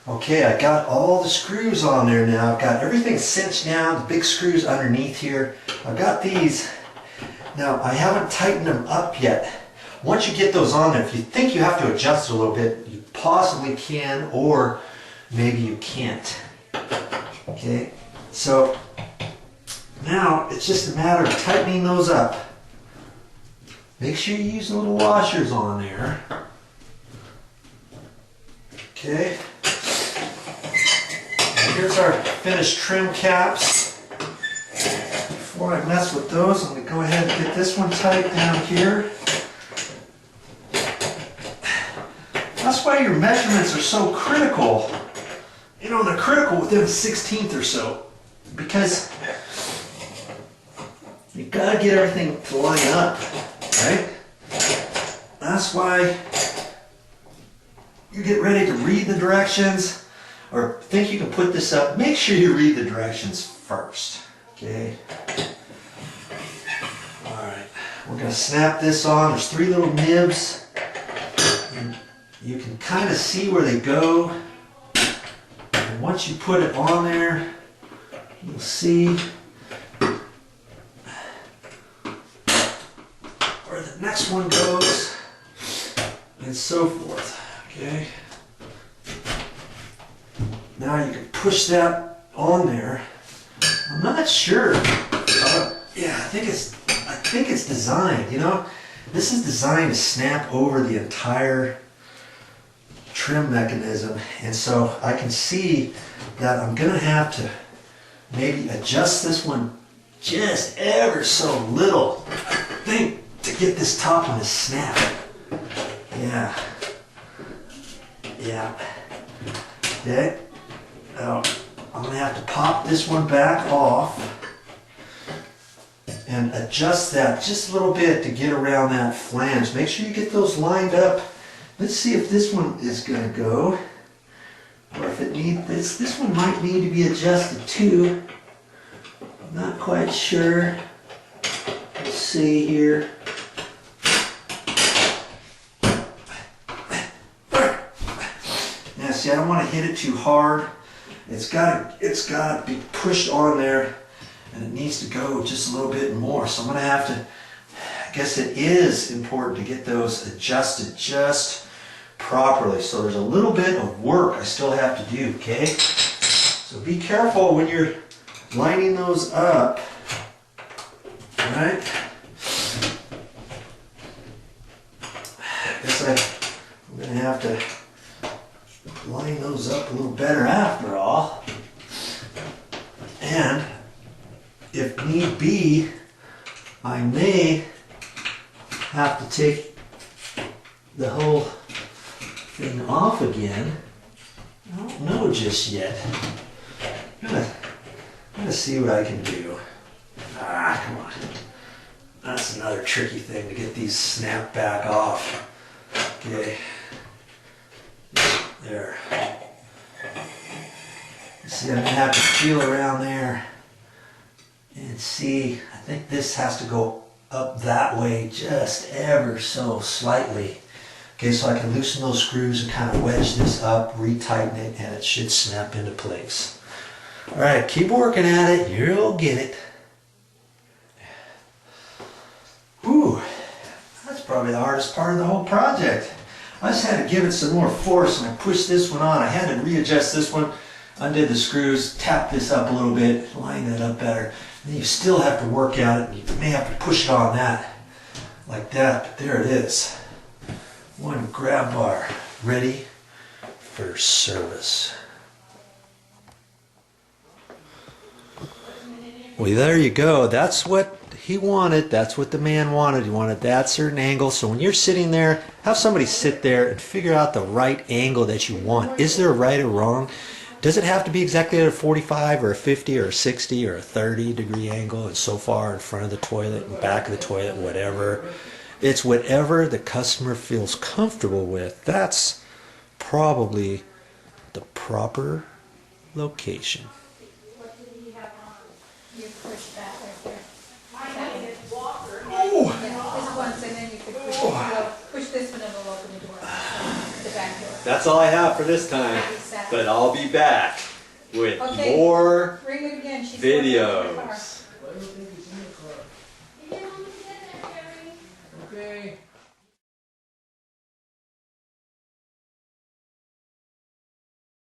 Okay, I got all the screws on there now. I've got everything cinched down, the big screws underneath here. I've got these. Now, I haven't tightened them up yet. Once you get those on there, if you think you have to adjust it a little bit, you possibly can, or maybe you can't. Okay, so now it's just a matter of tightening those up. Make sure you use the little washers on there. Okay. And here's our finished trim caps. Before I mess with those, I'm going to go ahead and get this one tight down here. That's why your measurements are so critical. You know, they're critical within a 16th or so, because you gotta get everything to line up, right? That's why you get ready to read the directions, or think you can put this up. Make sure you read the directions first, okay? All right, we're gonna snap this on. There's 3 little nibs. And you can kind of see where they go. And once you put it on there, you'll see where the next one goes, and so forth. Okay. Now you can push that on there. I'm not sure. Yeah, I think it's designed. You know, this is designed to snap over the entire trim mechanism, and so I can see that I'm gonna have to maybe adjust this one just ever so little, I think, to get this top one to snap. Yeah. Okay. Now, I'm gonna have to pop this one back off and adjust that just a little bit to get around that flange. Make sure you get those lined up. Let's see if this one is going to go, or if it needs, this one might need to be adjusted too. I'm not quite sure. Let's see here. Yeah, see, I don't want to hit it too hard. It's got to be pushed on there, and it needs to go just a little bit more. So I'm going to have to, I guess it is important to get those adjusted just properly. So there's a little bit of work I still have to do, okay? So be careful when you're lining those up, all right? I guess I'm going to have to line those up a little better after all. And if need be, I may have to take the whole thing off again. I don't know just yet. I'm gonna see what I can do. Ah, come on. That's another tricky thing, to get these snapped back off. Okay. There. See, I'm gonna have to feel around there and see. I think this has to go up that way just ever so slightly. Okay, so I can loosen those screws and kind of wedge this up, retighten it, and it should snap into place. All right, keep working at it. You'll get it. Whew, that's probably the hardest part of the whole project. I just had to give it some more force, and I pushed this one on. I had to readjust this one, undid the screws, tap this up a little bit, line that up better. And you still have to work at it. You may have to push it on that, like that, but there it is. One grab bar ready for service. Well, there you go. That's what he wanted. That's what the man wanted. He wanted that certain angle. So when you're sitting there, have somebody sit there and figure out the right angle that you want. Is there a right or wrong? Does it have to be exactly at a 45 or a 50 or a 60 or a 30-degree angle and so far in front of the toilet and back of the toilet, whatever? It's whatever the customer feels comfortable with. That's probably the proper location. That's all I have for this time. But I'll be back with Okay. more Ring it again. She's videos. Okay.